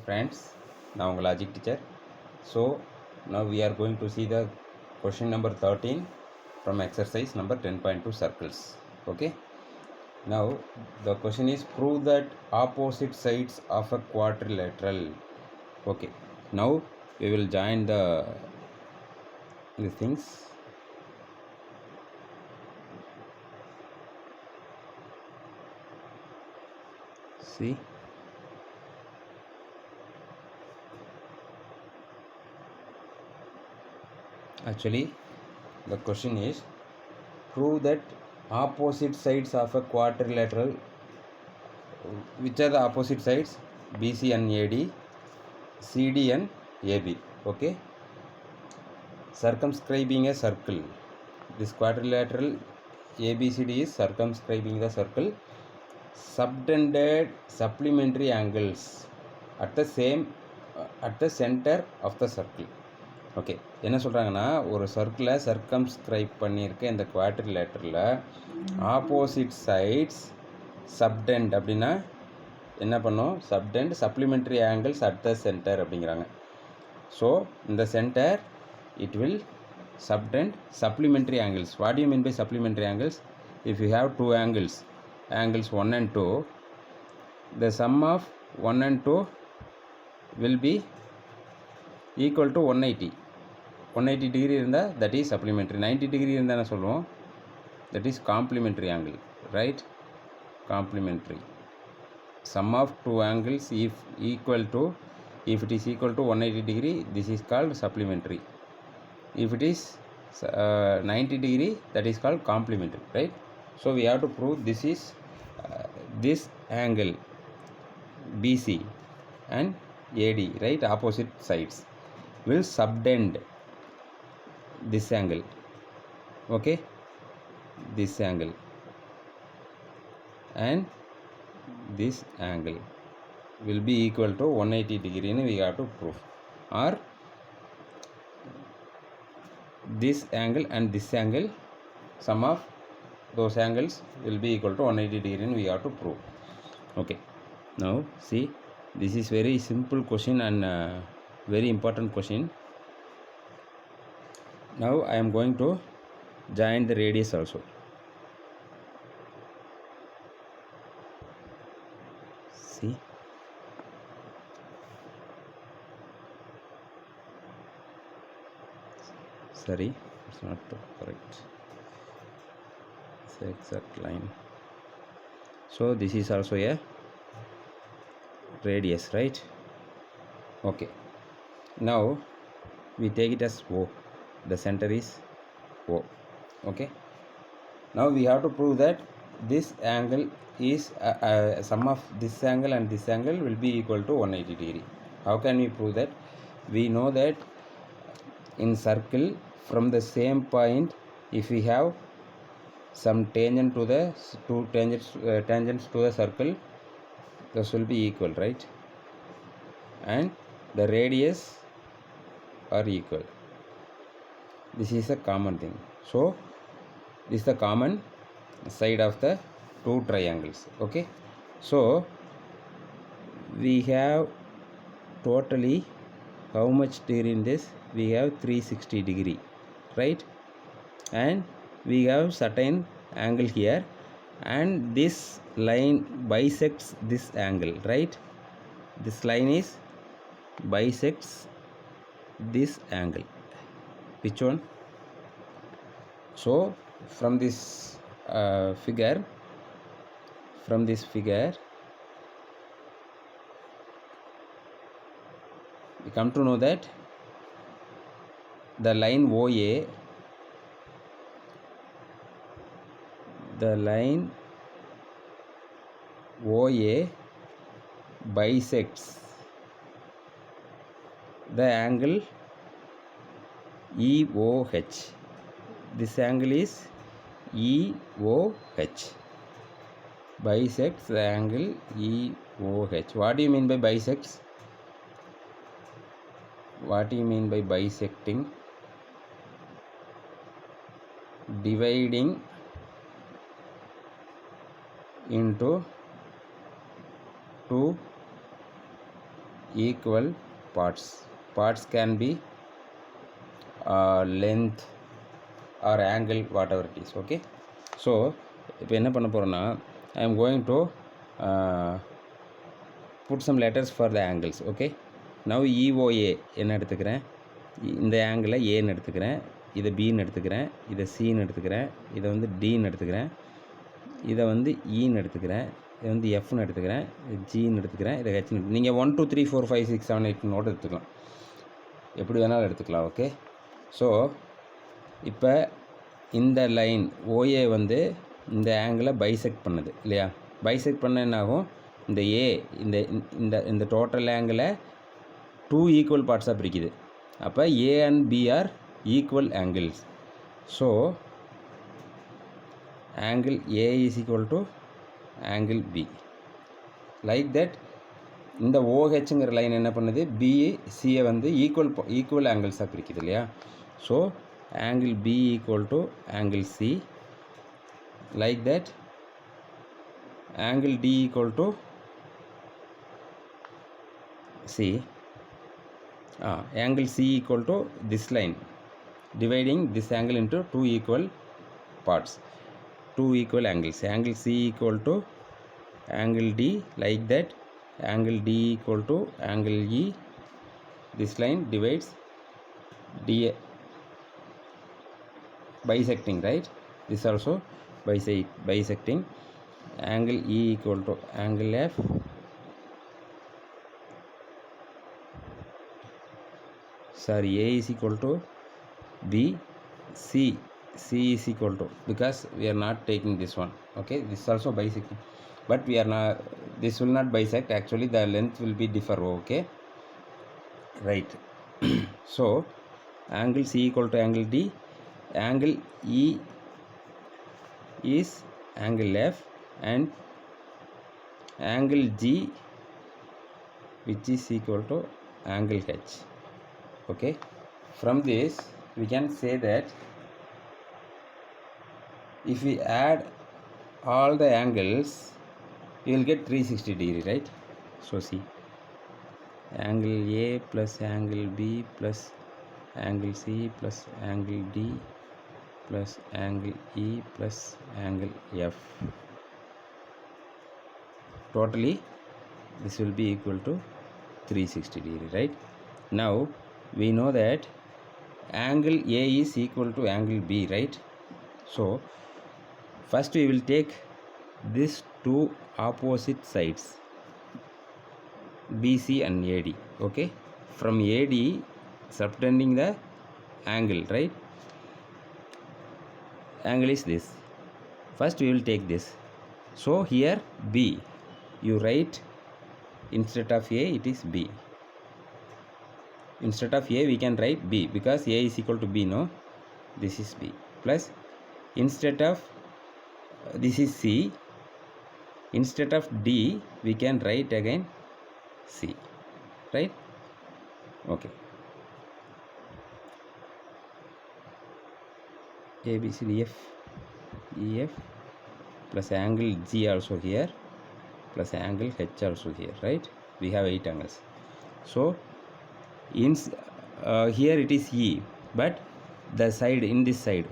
friends, now உங்கள் logic teacher. So now we are going to see the question number 13 from exercise number 10.2 circles. Okay, now the question is prove that opposite sides of a quadrilateral. Okay, now we will join the things. See, actually the question is prove that opposite sides of a quadrilateral, which are the opposite sides? BC and AD, CD and AB. Okay, circumscribing a circle. This quadrilateral ABCD is circumscribing the circle. Subtended supplementary angles at the same at the center of the circle. Okay, என்ன சொல்கிறாங்கன்னா, ஒரு சர்க்கிளை சர்க்கம்ஸ்கிரைப் பண்ணியிருக்க இந்த குவாட்ரிலேட்டரில் opposite sides சப்டெண்ட் அப்படின்னா என்ன பண்ணும்? Subtend supplementary angles at the center அப்படிங்கிறாங்க. So இந்த center it will subtend supplementary angles. What do you mean by supplementary angles? If you have two angles 1 and 2, the sum of 1 and 2 will be equal to 180 degree இருந்தால் that is supplementary. 90 degree இருந்தால் என்ன சொல்லுவோம்? That is complementary angle, right? Complementary. Sum of two angles if it is equal to 180 degree, this is called supplementary. If it is 90 degree, that is called complementary, right? So we have to prove this is this angle BC and AD, right? Opposite sides will subtend this angle. Okay, this angle and this angle will be equal to 180 degree. We have to prove, or this angle and this angle, sum of those angles will be equal to 180 degree and we have to prove. Okay, now see, this is very simple question and very important question. Now I am going to join the radius also. See, sorry, it's not correct. It's the exact line. So this is also a radius, right? Okay, now we take it as O. The center is O. Okay, now we have to prove that this angle is sum of this angle and this angle will be equal to 180 degree. How can we prove that? We know that in circle, from the same point, if we have some tangent to the two tangents to the circle, this will be equal, right? And the radius are equal. This is a common thing. So this is the common side of the two triangles. Okay, so we have totally how much degree in this? We have 360 degree, right? And we have certain angle here, and this line bisects this angle, right? This line is bisects this angle. Which one? So from this figure we come to know that the line OA bisects the angle EOH. This angle is EOH. Bisects the angle EOH. What do you mean by bisects? What do you mean by bisecting? Dividing into two equal parts. Parts can be length or angle, whatever it is. Okay, so இப்போ என்ன பண்ண போகிறேன்னா, I am going to put some letters for the angles. Okay, now EOA என்ன எடுத்துக்கிறேன், இந்த ஆங்கிளை ஏன்னு எடுத்துக்கிறேன், இதை பின்னு எடுத்துக்கிறேன், இதை சின்னு எடுத்துக்கிறேன், இதை வந்து டின்னு எடுத்துக்கிறேன், இதை வந்து ஈன்னு எடுத்துக்கிறேன், இதை வந்து எஃப்னு எடுத்துக்கிறேன், ஜின்னு எடுத்துக்கிறேன், இதை ஹெச்னு. நீங்கள் 1 2 3 4 5 6 7 8 நோட் எடுத்துக்கலாம், எப்படி வேணாலும் எடுத்துக்கலாம். ஓகே, ஸோ இப்போ இந்த லைன் ஓஏ வந்து இந்த ஆங்கிளை பைசெக்ட் பண்ணுது இல்லையா? பைசெக்ட் பண்ண என்ன ஆகும், இந்த ஏ இந்த இந்த இந்த டோட்டல் ஆங்கிளை 2 ஈக்குவல் பார்ட்ஸாக பிரிக்குது. அப்போ A and B are equal angles. So angle A is equal to angle B. Like that, இந்த OHங்கிற லைன் என்ன பண்ணுது, BCயை வந்து ஈக்குவல் ஆங்கிள்ஸாக பிரிக்குது இல்லையா? So angle B equal to angle C. Like that, angle D equal to C. Angle C equal to this line, dividing this angle into 2 equal parts, 2 equal angles. Angle C equal to angle D. Like that, angle D equal to angle E. This line divides D, bisecting, right? This also bisecting. Angle E equal to angle F. Sorry, A is equal to B. C is equal to, because we are not taking this one. Okay, this is also bisecting, but we are not, this will not bisect. Actually the length will be differ. Okay, right. So angle C equal to angle D. Angle E is angle F, and angle G, which is equal to angle H. Okay, from this we can say that if we add all the angles, you will get 360 degree, right? So see, angle A plus angle B plus angle C plus angle D plus angle E plus angle F, totally this will be equal to 360 degree, right? Now we know that angle A is equal to angle B, right? So first we will take these two opposite sides, BC and AD. Okay, from AD subtending the angle, right? Angle is this. First we will take this. So here B, you write, instead of A it is B. Instead of A we can write B, because A is equal to B, no? This is B. Plus, instead of this is C, instead of D we can write again C, right? Okay, A B C D F E F plus angle G also here, plus angle H also here, right? We have 8 angles. So here it is E, but the side, in this side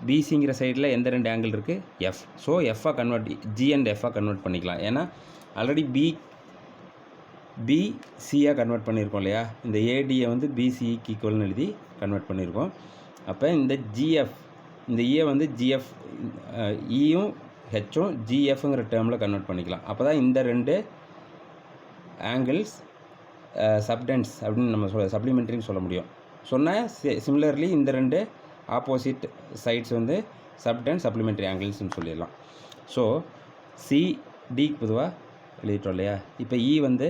பிசிங்கிற சைடில் எந்த ரெண்டு angle இருக்குது, F. So எஃப்பாக convert, G and எஃப்பாக convert பண்ணிக்கலாம். ஏன்னா already பிசியாக convert பண்ணியிருக்கோம் இல்லையா? இந்த ஏடியை வந்து பிசிக்கு ஈக்குவல்னு எழுதி கன்வெர்ட் பண்ணியிருக்கோம். அப்போ இந்த ஜிஎஃப், இந்த இயை வந்து ஜிஎஃப், இயும் ஹெச்சும் ஜிஎஃப்ங்கிற டேர்மில் கன்வெர்ட் பண்ணிக்கலாம். அப்போ தான் இந்த ரெண்டு ஆங்கிள்ஸ் சப்டென்ஸ் அப்படின்னு நம்ம சப்ளிமெண்ட்ரின்னு சொல்ல முடியும். சொன்னால் சிமிலர்லி இந்த ரெண்டு ஆப்போசிட் சைட்ஸ் வந்து சப்டென்ஸ் சப்ளிமெண்ட்ரி ஆங்கிள்ஸ்னு சொல்லிடலாம். ஸோ சிடிக்கு பொதுவாக எழுதிட்டோம் இல்லையா? இப்போ இ வந்து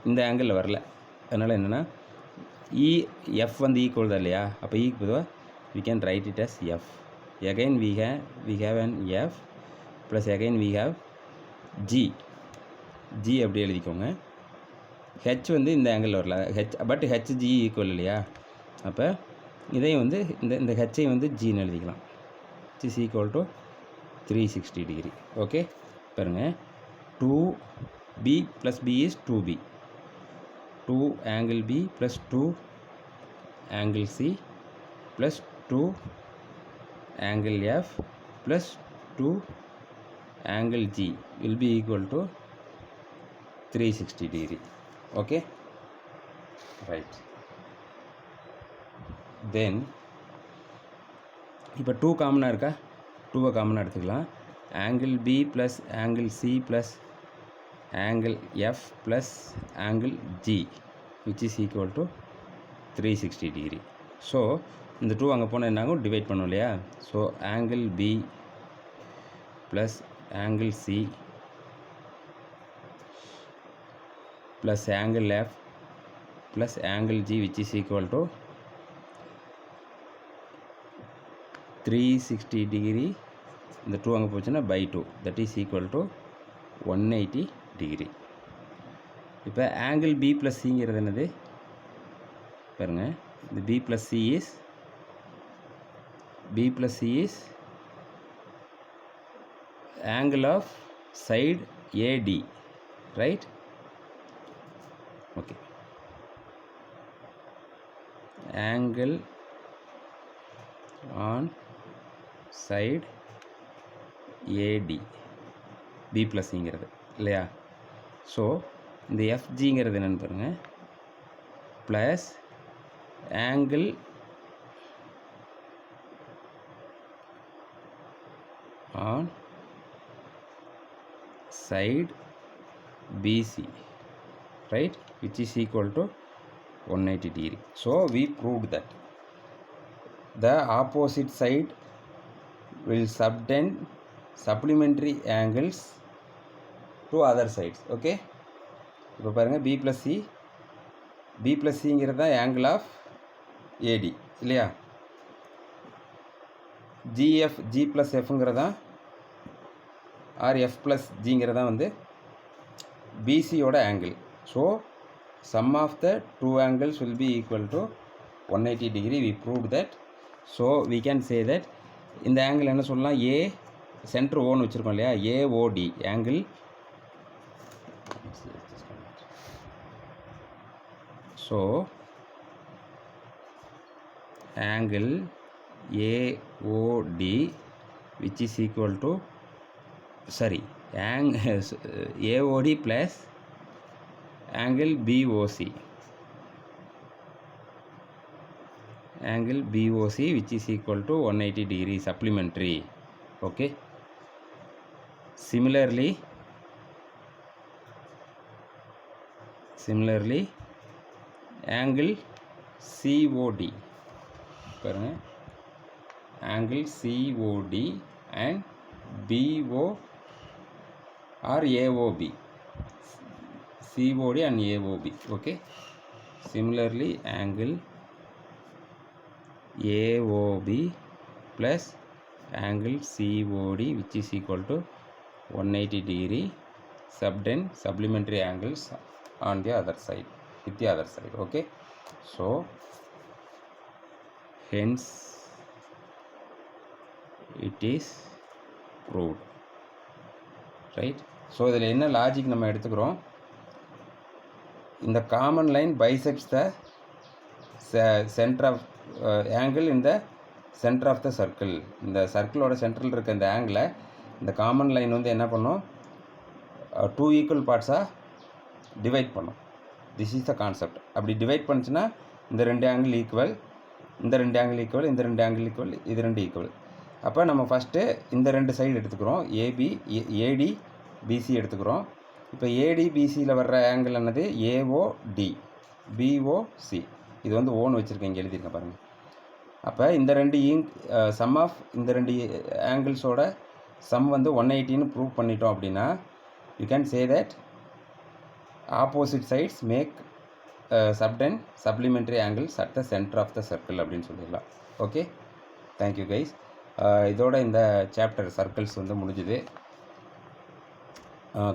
இந்த ஆங்கிளில் வரல, அதனால் என்னென்னா எஃப் வந்து ஈக்குவல் தான் இல்லையா? அப்போ ஈக்கு பொதுவாக we can write it as F. Again we have an F plus again we have G அப்படி எழுதிக்கோங்க. H வந்து இந்த ஆங்கிள் வரல, H பட் HG ஈக்குவல் இல்லையா? அப்போ இதையும் வந்து இந்த ஹெச்சையும் வந்து ஜின்னு எழுதிக்கலாம். Is equal to 360 degree. Okay, பாருங்கள், 2B + B is 2B. 2 angle B plus 2 angle C plus 2 angle F plus 2 angle G will be equal to 360 degree. Okay, right. Then இப்போ 2 காமனாக இருக்கா, 2 காமனாக எடுத்துக்கலாம். angle B plus angle C plus angle F plus angle G which is equal to 360 degree. So இந்த 2 அங்கே போனால் என்ன ஆகும், டிவைட் பண்ணும் இல்லையா. So angle B plus angle C plus angle F plus angle G which is equal to 360 degree. இந்த 2 அங்கே போச்சுன்னா by 2, that is equal to 180 degree. இப்போ angle B plus Cங்கிறது என்னது பாருங்க, இந்த B plus C is angle of side AD, right? Okay, angle on side AD B plus Cங்கிறது இல்லையா. So இந்த FGங்கிறது என்னென்னு பாருங்கள், plus angle on side BC, right, which is equal to 180 degree. So we proved that the opposite side will subtend supplementary angles to other sides. Okay, இப்போ பாருங்கள் B plus Cங்கிறது தான் angle of AD இல்லையா. G plus Fங்கிறது தான் R F plus Gங்கிறது வந்து BCயோட angle. So sum of the two angles will be equal to 180 degree. We proved that. So we can say that இந்த angle என்ன சொல்லலாம், A centre ஓன்னு வச்சுருக்கோம் இல்லையா, AOD angle. So angle AOD which is equal to AOD plus angle BOC which is equal to 180 degree supplementary. Okay, similarly angle COD பாருங்க, angle COD and BO or AOB, COD and AOB. Okay, similarly angle AOB plus angle COD which is equal to 180 degree subtend supplementary angles on the other side, with the other side. Okay, so hence it is proved, right? So இதில் என்ன logic நம்ம எடுத்துக்கிறோம், இந்த common line bisects the center of angle in the center of the circle. இந்த சர்க்கிளோட சென்டரில் இருக்க இந்த ஆங்கிளை இந்த காமன் லைன் வந்து என்ன பண்ணும், 2 ஈக்குவல் பார்ட்ஸாக டிவைட் பண்ணும். This is the concept. அப்படி டிவைட் பண்ணுச்சுன்னா இந்த 2 ஆங்கிள் ஈக்குவல், இந்த 2 ஆங்கிள் ஈக்குவல், இந்த 2 ஆங்கிள் ஈக்குவல், இது 2 ஈக்குவல். அப்போ நம்ம ஃபஸ்ட்டு இந்த 2 சைடு எடுத்துக்கிறோம், AD BC எடுத்துக்கிறோம். இப்போ AD BCயில் வர்ற ஆங்கிள் என்னது, AOD BOC. இது வந்து ஓன்னு வச்சுருக்கேன், இங்கே எழுதியிருக்கேன் பாருங்கள். அப்போ இந்த 2 சம் ஆஃப் இந்த 2 ஆங்கிள்ஸோட சம் வந்து 180ன்னு ப்ரூவ் பண்ணிட்டோம் அப்படின்னா you can say that opposite sides make subtend supplementary angles at the center of the circle அப்படின்னு சொல்லிடலாம். Okay, thank you guys. இதோட இந்த சாப்டர் சர்க்கிள்ஸ் வந்து முடிஞ்சுது.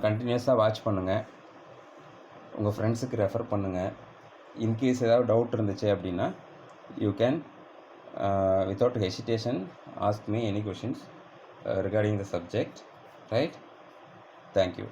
கண்டினியூஸாக வாட்ச் பண்ணுங்கள், உங்கள் ஃப்ரெண்ட்ஸுக்கு ரெஃபர் பண்ணுங்கள். இன்கேஸ் ஏதாவது டவுட் இருந்துச்சு அப்படின்னா you can without hesitation ask me any questions regarding the subject, right? Thank you.